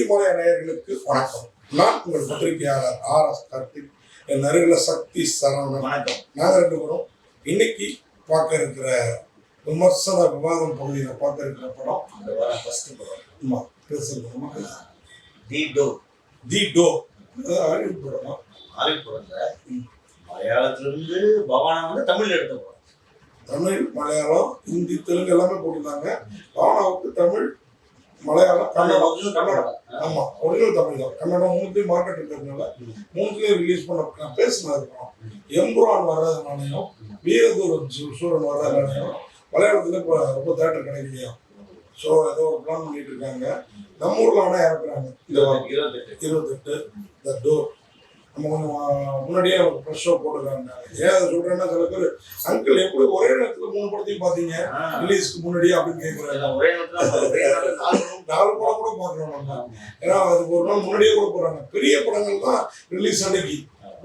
நீதிமன்ற நேயர்களுக்கு வணக்கம். நான் உங்கள் பத்திரிகையாளர் ஆர்.எஸ். கார்த்திக். என் அருகில் சக்தி சரவணன். வணக்கம். நாங்கள் ரெண்டு பேரும் இன்னைக்கு பார்க்க இருக்கிற விமர்சன விவாதம் பகுதியில் பார்க்க இருக்கிற படம் தி டோர். ஹாலிவுட் படமா? ஹாலிவுட் படத்துல மலையாளத்திலிருந்து பவானா தமிழ்ல எடுத்த படம். தமிழ், மலையாளம், ஹிந்தி, தெலுங்கு எல்லாமே போட்டிருந்தாங்க. பவானாவுக்கு தமிழ், மலையாளம், கன்னடம். ஆமா, ஒரிஜினல் தமிழ் தான். கன்னடம் மூணுத்தையும் மார்க்கெட் இருக்கிறதுனால மூணுத்தையும் ரிலீஸ் பண்ண பேசினது இருக்கணும். எம்புரான் வர்றதுனாலையும் வீரதூரன் சூரன் வர்றதுனாலையும் மலையாளத்துல இப்போ ரொம்ப தேட்டர் கிடைக்கலையா. ஸோ ஏதோ ஒரு பிளான் பண்ணிட்டு இருக்காங்க. நம்ம ஊர்ல ஆனால் இறக்குறாங்க. 28 த டோர். நம்ம கொஞ்சம் முன்னாடியே அவங்க ஃப்ரெஷ் ஷோ போட்டுருக்காங்க. ஏன் அதை சொல்றேன்னா, சில பேர் அங்கிள் எப்படி ஒரே நேரத்தில் 3 படத்தையும் பார்த்தீங்க ரிலீஸ்க்கு முன்னாடியே அப்படின்னு கேட்குறாங்க. 4 படம் கூட பார்க்குறோம் நம்ம. ஏன்னா அதுக்கு ஒரு நாள் முன்னாடியே கூட போடுறாங்க. பெரிய படங்கள் தான் ரிலீஸ் அன்னைக்கு.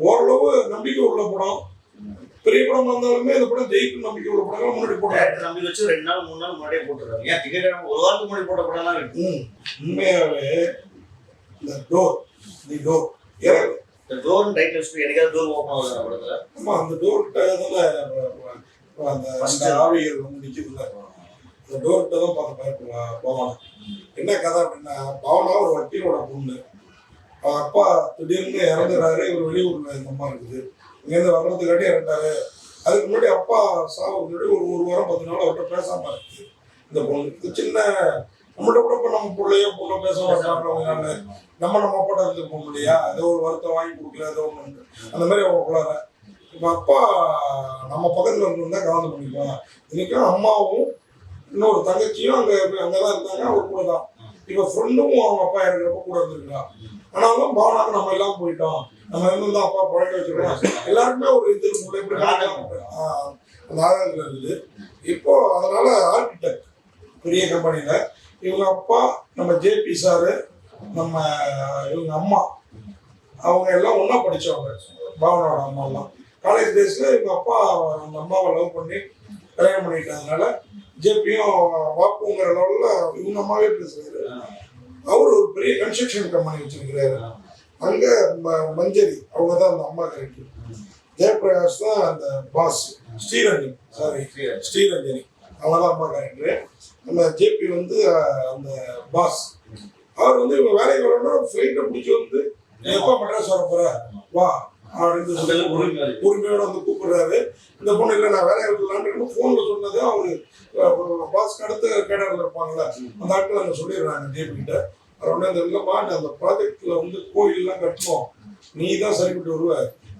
ஓரளவு நம்பிக்கை உள்ள படம், பெரிய படம் வந்தாலுமே இந்த படம் ஜெயிக்கும் நம்பிக்கை உள்ள படங்கள் முன்னாடி போடுறாங்க. நம்பி வச்சு 2 நாள் 3 நாள் முன்னாடியே போட்டுருக்காங்க. ஏன் டிக்கெட் ஒரு வாரத்துக்கு முன்னாடி போட்ட படம் தான் இருக்கு. உண்மையாவே இந்த டோர் தி டோர் இந்த டோர் டைட்டில் வச்சு எனக்காவது டோர் ஓப்பன் ஆகுது படத்துல. ஆமா, அந்த டோர் அந்த ஆவிகள் வந்து நிற்கிறதுல அந்த டோர்கிட்ட தான் பார்த்து பயப்படலாம். பவானா என்ன கதை அப்படின்னா, பவானா ஒரு வக்கீலோட பொண்ணு. அவன் அப்பா திடீர்னு இறந்துறாரு. இவர் வெளியூர்ல இந்த அம்மா இருக்குது. இங்கேருந்து வர்றதுக்காட்டி இறந்தாரு. அதுக்கு முன்னாடி அப்பா சாவுக்கு முன்னாடி ஒரு வாரம் 10 நாள் அவர்கிட்ட பேசாம இருக்கு இந்த பொண்ணு. சின்ன நம்மள்ட்ட கூட இப்போ நம்ம பிள்ளையோ பொண்ணோ பேச மாட்டாங்க. நம்ம அப்பாட்ட இருந்துருப்போம் இல்லையா, ஏதோ ஒரு வருத்தம் வாங்கி கொடுக்கல, ஏதோ ஒன்று அந்த மாதிரி அவங்களுக்குள்ளார. இப்போ அப்பா நம்ம பக்கத்தில் இருந்தா கலந்து பண்ணிக்கலாம். இன்னைக்கும் அம்மாவும் இன்னொரு தங்கச்சியும் அங்கதான் இருந்தாங்க, அவர் கூட தான். இப்போ ஃப்ரெண்டும் அவங்க அப்பா இருக்கிறப்ப கூட இருந்திருக்கலாம். ஆனாலும் பவனாக்கு நம்ம எல்லாம் போயிட்டோம், நம்ம இருந்து அப்பா பழக்க வச்சிருக்கோம். எல்லாருக்குமே ஒரு இது எப்படி அந்த ஆதாரத்தில் இருக்குது. இப்போ அதனால ஆர்கிடெக்ட் பெரிய கம்பெனியில இவங்க அப்பா, நம்ம ஜேபி சாரு, நம்ம இவங்க அம்மா, அவங்க எல்லாம் ஒன்றா படித்தவங்க. பவனோட அம்மா எல்லாம் காலேஜ் டேஸில் இவங்க அப்பா அந்த அம்மாவை லவ் பண்ணி கல்யாணம் பண்ணிட்டதுனால ஜேபியும் வாப்புங்கிற லெவலில் இவங்க அம்மாவே பேசுகிறாரு. அவர் ஒரு பெரிய கன்ஸ்ட்ரக்ஷன் கம்பெனி வச்சிருக்கிறாரு அங்கே மஞ்சரி. அவங்க தான் அந்த அம்மா கரெக்ட். ஜெயபிரகாஷ் தான் அந்த பாஸ். ஸ்ரீரஞ்சனி அவங்க தான் அம்மா கரெக்டரு. நம்ம ஜேபி வந்து அந்த பாஸ். அவர் வந்து இவங்க வேலைக்கு வரணும்னா ஃப்ளைட்டை பிடிச்சி வந்து எப்போ மெட்ராஸ் வர போற வா அப்படின்னு சொல்லி உரிமையோட வந்து கூப்பிடுறாரு. இந்த பொண்ணு இல்லை நான் வேலையை விடலான்னு ஃபோனில் சொன்னது அவரு பாஸ்க்கு அடுத்த கேடரில் இருப்பாங்கல்ல அந்த ஆட்கள் அங்கே சொல்லிடுறாங்க ஜேபி கிட்ட. அவர் உடனே அந்த இல்லைப்பா அந்த ப்ராஜெக்டில் வந்து கோயிலெலாம் கட்டணும், நீ தான் சரிப்பட்டு வருவ.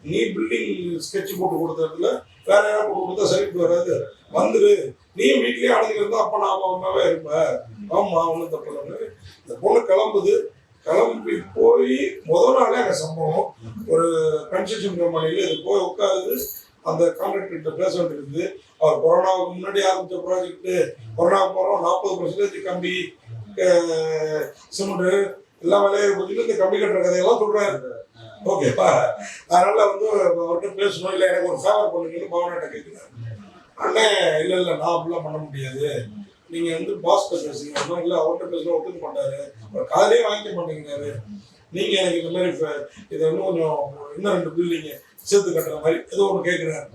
நீ பில்டிங் ஸ்கெட்ச் போட்டு கொடுத்ததுல வேற யாரும் போட்டு கொடுத்தா சரிப்பட்டு வராது, வந்துரு. நீயும் வீட்லயே அடங்கிருந்தா அப்ப நான் அம்மாவே இருப்பேன். ஆமா, ஒன்றும் தப்பு இல்லை. இந்த பொண்ணு கிளம்புது. கிளம்பி போய் முதல் நாளே அங்கே சம்பவம். ஒரு கன்ஸ்ட்ரக்ஷன் கம்பெனியில் இது போய் உட்காருது. அந்த கான்ட்ராக்டர்கிட்ட பேச வேண்டியிருக்குது. அவர் கொரோனாவுக்கு முன்னாடி ஆரம்பித்த ப்ராஜெக்ட்டு, கொரோனாவுக்கு போகிறோம் 40% கம்பி சிமெண்ட் எல்லா வேலையை பற்றிட்டு இந்த கம்பி கட்டுற கதையெல்லாம் சொல்கிறாரு. ஓகேப்பா, அதனால வந்து அவர்கிட்ட பேசணும். இல்லை எனக்கு ஒரு ஃபேவர் பண்ணுங்கன்னு பவனாட்ட கேட்குறாரு. அண்ணே இல்லை நான் அப்படிலாம் பண்ண முடியாது, நீங்கள் வந்து பாஸ்கிட்ட பேசுங்க. இல்லை அவர்கிட்ட பேசணும் ஒத்துக்க மாட்டாரு, அவர் காலையே வாங்கிக்க மாட்டேங்கிறாரு. நீங்கள் எனக்கு இந்த மாதிரி இதை வந்து கொஞ்சம் இன்னும் 2 பில்டிங்கு சேர்த்து கட்டுற மாதிரி ஏதோ ஒன்று கேட்குறாரு.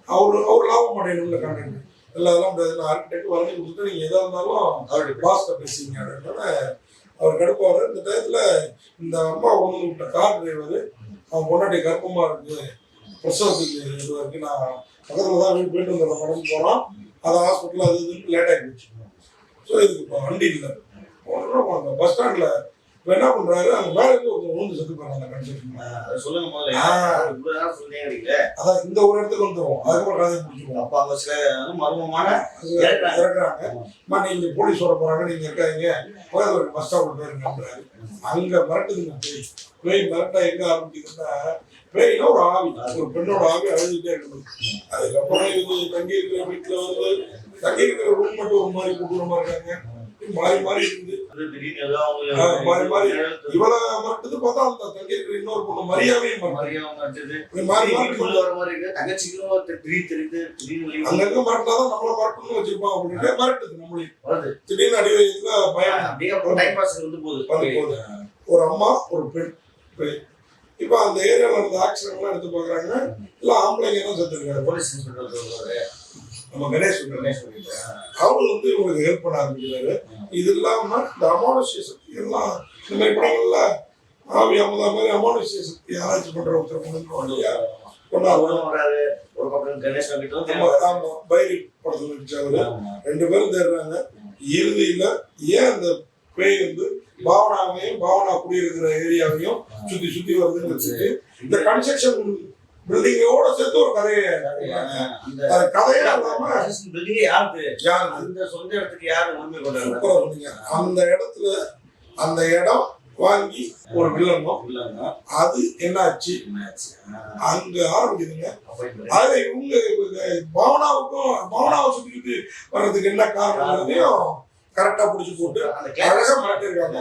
அவர் லாபம் அடையணும்ல கான்ட்ராக்ட். இதெல்லாம் முடியாது, நான் ஆர்கிடெக்ட் வரைஞ்சி கொடுத்துட்டு நீங்கள் எதாக இருந்தாலும் அவருடைய பாஸ்கிட்ட பேசிங்க அப்படின்னா அவர் கடுப்பாரு. இந்த டயத்தில் இந்த அம்மா கொண்டு விட்ட கார் டிரைவர் அவன் பொண்டாட்டி கர்ப்பமாக இருக்குது, பிரசவத்துக்கு இது வரைக்கும் நான் பக்கத்தில் தான் போயிட்டு வந்த படம் போகிறோம். அதை ஹாஸ்பிட்டலில் அது இதுன்னு லேட் ஆகி போச்சு. ஸோ இதுக்கு இப்போ வண்டி இல்லை. அந்த பஸ் ஸ்டாண்டில் இப்போ என்ன பண்ணுறாரு, அங்கே மேலே இருந்து ஒரு விழுந்து செத்து போகிறாங்க அந்த கன்ஸ்ட்ரக்ஷன். சொல்லுங்க, அதான் இந்த ஒரு இடத்துக்கு வந்துடும். அதுக்கப்புறம் கதையை பிடிச்சிருவோம். அப்போ அவங்க சில மர்மமான இறக்குறாங்க. நீங்கள் போலீஸ் வர போகிறாங்க, நீங்கள் இருக்காங்க ஒரு பஸ் ஸ்டாப்பில் போயிருங்கிறாரு. அங்கே மிரட்டுதுங்க பேய் மிரட்டா எங்கே ஆரம்பிக்குதுன்னா, பேய்னா ஒரு ஆவி, ஒரு பெண்ணோட ஆவி அழுதுகிட்டே இருக்குது. அதுக்கப்புறம் இது தங்கி இருக்கிற வீட்டில் வந்து தங்கி இருக்கிற ரூம் மட்டும் ஒரு மாதிரி கூட்டுற மாதிரி இருக்காங்க. மாறி மாறி இருக்குது. திடீர்னு ஏதோ மாறி மாறி அவங்க இவளை மட்டும் பார்த்தா அந்த தங்கி இருக்கிற இன்னொரு பொண்ணு மரியாதையும் மரியாதை மாட்டுது. மாறி மாறி வீட்டுக்குள்ள வர மாதிரி இருக்கு. தங்கச்சிக்கும் திடீர் தெரியுது. திடீர்னு வெளியே அங்க இருக்க மாட்டினாதான் நம்மள மாட்டணும்னு வச்சிருப்பான் அப்படின்னு மிரட்டுது நம்மளே. வருது. திடீர்னு அடி வயசுல பயம் அப்படியே அப்புறம் டைம் பாஸ் வந்து போகுது. போகுது. ஒரு அம்மா ஒரு பெண். இப்ப அந்த ஏரியால இருந்த ஆக்சிடென்ட் எல்லாம் எடுத்து பாக்குறாங்க. இல்ல ஆம்பளைங்க தான் செத்துருக்காங்க. போலீஸ் இன்ஸ்பெக்டர் சொல்றாரு. நம்ம கணேஷ் அவரு வந்து இவங்களுக்கு ஹெல்ப் பண்ண ஆரம்பிக்கிறாரு. இது இல்லாம இந்த அமானுஷ்ய சக்தி எல்லாம் இந்த மாதிரி படங்கள்ல ஆவி அமுதா மாதிரி அமானுஷ்ய சக்தி ஆராய்ச்சி பண்ற ஒருத்தர் வராரு. ஒரு பக்கம் கணேஷ் ஆமா பைரி படத்துல நடிச்சவரு. 2 பேரும் தேடுறாங்க. இறுதியில ஏன் அந்த பேய் வந்து பாவனாவையும் பாவனா குடியிருக்கிற ஏரியாவையும் சுத்தி சுத்தி வருதுன்னு வச்சுட்டு இந்த கன்ஸ்ட்ரக்ஷன் பில்டிங்கோட சேர்த்து ஒரு கதையை கதையா இல்லாம அந்த சொந்த இடத்துக்கு யாரு உரிமை கொண்டாங்க. அந்த இடத்துல அந்த இடம் வாங்கி ஒரு வில்லங்கம் அது என்னாச்சு அங்க ஆரம்பிக்குதுங்க. அதுல இவங்க பாவனாவை சுத்திக்கிட்டு வர்றதுக்கு என்ன காரணம் கரெக்டா புடிச்சு போட்டு அழகா மாட்டிருக்காங்க.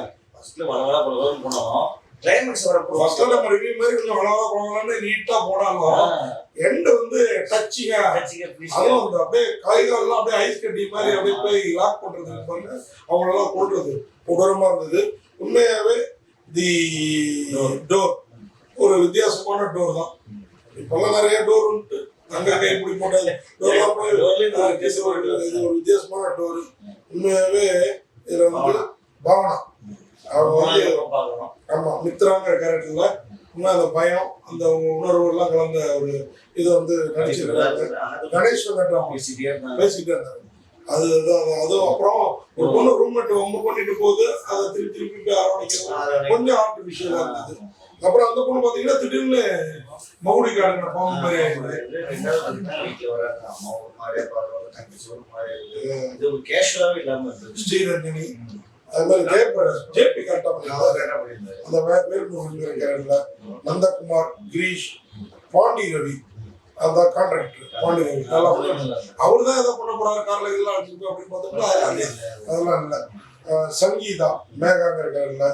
போனோம் கிளைமேக்ஸ் வரப்போ ஃபர்ஸ்ட்ல நம்ம ரிவ்யூ மாதிரி கொஞ்சம் வளவா போகலாம்னு நீட்டா போடாலும் எண்ட் வந்து டச்சிங்கா அதுவும் அந்த அப்படியே காய்கறிலாம் அப்படியே ஐஸ் கட்டி மாதிரி அப்படியே போய் லாக் பண்றது பாருங்க. அவங்களெல்லாம் கொள்றது கொடூரமா இருந்தது. உண்மையாவே தி டோர் ஒரு வித்தியாசமான டோர் தான். இப்பெல்லாம் நிறைய டோர் உண்டு. அங்க கைப்பிடி போட்டது டோர்லாம் போய் இது ஒரு வித்தியாசமான டோர். உண்மையாவே இதுல வந்து பாவனா அவங்க வந்து ஆமா மித்ராங்கிற கேரக்டர்ல இன்னும் அந்த பயம் அந்த உணர்வு எல்லாம் கலந்த ஒரு இதை வந்து நடிச்சிருக்காங்க. கணேஷ் பேசிட்டே இருந்தாங்க. அதுவும் அப்புறம் ஒரு பொண்ணு ரூம்மேட் ரொம்ப பண்ணிட்டு போகுது. அதை திருப்பி ஆரம்பிக்கிறது கொஞ்சம் ஆர்டிபிஷியலா இருந்தது. அப்புறம் அந்த பொண்ணு பாத்தீங்கன்னா திடீர்னு மவுடி காடுங்கிற பாம்பு மாதிரி ஸ்ரீரஞ்சனி அது மாதிரி ஜெயபிரகாஷ் ஜேபி கரெக்டா அந்த வேல்முருகன் கேரக்டர்ல நந்தகுமார் கிரீஷ் பாண்டி ரவி அதான் கான்ட்ராக்டர் பாண்டி ரவி நல்லா அவரு தான் எதை பண்ண போறாரு கார்ல இதெல்லாம் வச்சிருக்கோம் அப்படின்னு பார்த்தோம்னா அதெல்லாம் இல்லை. சங்கீதா மேகாங்கிற கேரக்டர்ல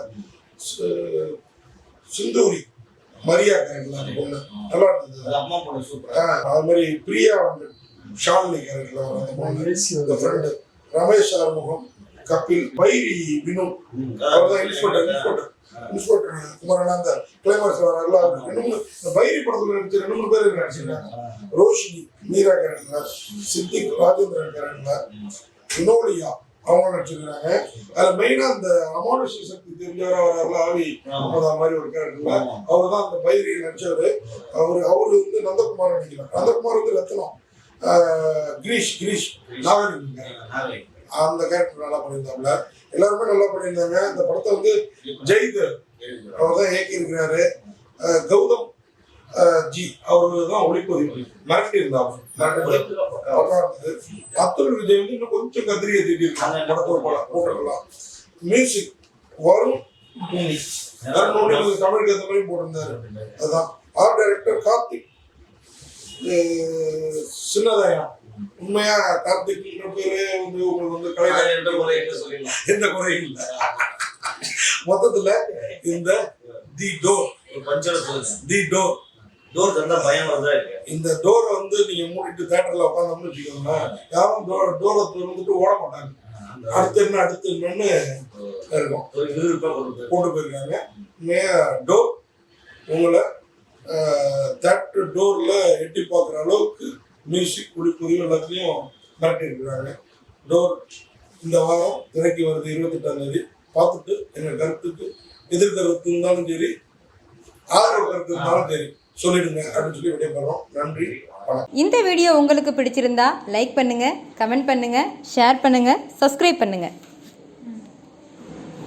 சிந்தூரி மரியா கேரக்டர்ல அந்த பொண்ணு நல்லா இருந்தது. அது மாதிரி பிரியா வந்து ஷாலினி கேரக்டர்ல அந்த பொண்ணு ரமேஷ் ஆறுமுகம் கபில் பைரி வினு அவர்தான் இன்ஸ்பெக்டர் குமரன் அந்த கிளைமேக்ஸ் வர பைரி படத்துல நடிச்ச 2-3 பேர் நடிச்சிருக்காங்க. ரோஷினி மீரா கேரக்டர்ல சித்திக் ராஜேந்திரன் கேரக்டர்ல வினோலியா அவங்க நடிச்சிருக்காங்க. அதுல மெயினா அந்த அமானுஷ்ய சக்தி தெரிஞ்சவரா வர்றாருல ஆவி அமுதா மாதிரி ஒரு கேரக்டர்ல அவர் தான் அந்த பைரி நடிச்சவரு. அவரு வந்து நந்தகுமார் நடிக்கிறார். நந்தகுமார் வந்து ரத்னம் கிரீஷ் நாகரிகம் அந்த கேரக்டர் நல்லா பண்ணியிருந்தாப்புல. எல்லாருமே நல்லா பண்ணியிருந்தாங்க. இந்த படத்தை வந்து ஜெய்தர் அவர் தான் இயக்கி இருக்கிறாரு. கௌதம் ஜி அவரு தான் ஒளிப்பதிவு மிரட்டி இருந்தாங்க. அப்துல் விஜய் வந்து இன்னும் கொஞ்சம் கத்திரியை திட்டிருக்காங்க. படத்தோட போட்டுக்கலாம். மியூசிக் வரும் தமிழுக்கு ஏற்ற மாதிரி போட்டிருந்தாரு. அதுதான் ஆர்ட் டைரக்டர் கார்த்திக் சின்னதாயா. உண்மையா கார்த்திக் பேரு வந்து உங்களுக்கு வந்து கலைஞர் எந்த குறையும் இல்லை. மொத்தத்துல இந்த தி டோர் தந்தா பயம் வருதா இருக்கு. இந்த டோரை வந்து நீங்க மூடிட்டு தியேட்டர்ல உட்காந்தோம்னு வச்சுக்கோங்களேன், யாரும் டோரை திறந்துட்டு ஓட மாட்டாங்க. அடுத்து என்னன்னு இருக்கும் போட்டு போயிருக்காங்க. டோர் உங்களை தியேட்டர் டோர்ல எட்டி பார்க்குற அளவுக்கு மியூசிக் ஒளிப்பதிவு எல்லாத்துலேயும் மிரட்டி இருக்கிறாங்க. டோர் இந்த வாரம் திரைக்கு வருது 28ஆம் தேதி. பார்த்துட்டு எங்கள் கருத்துக்கு எதிர்கருத்து இருந்தாலும் சரி ஆதரவு கருத்து இருந்தாலும் சரி சொல்லிடுங்க அப்படின்னு சொல்லி விடைபெறோம். நன்றி. இந்த வீடியோ உங்களுக்கு பிடிச்சிருந்தா லைக் பண்ணுங்க, கமெண்ட் பண்ணுங்க, ஷேர் பண்ணுங்க, சப்ஸ்கிரைப் பண்ணுங்க.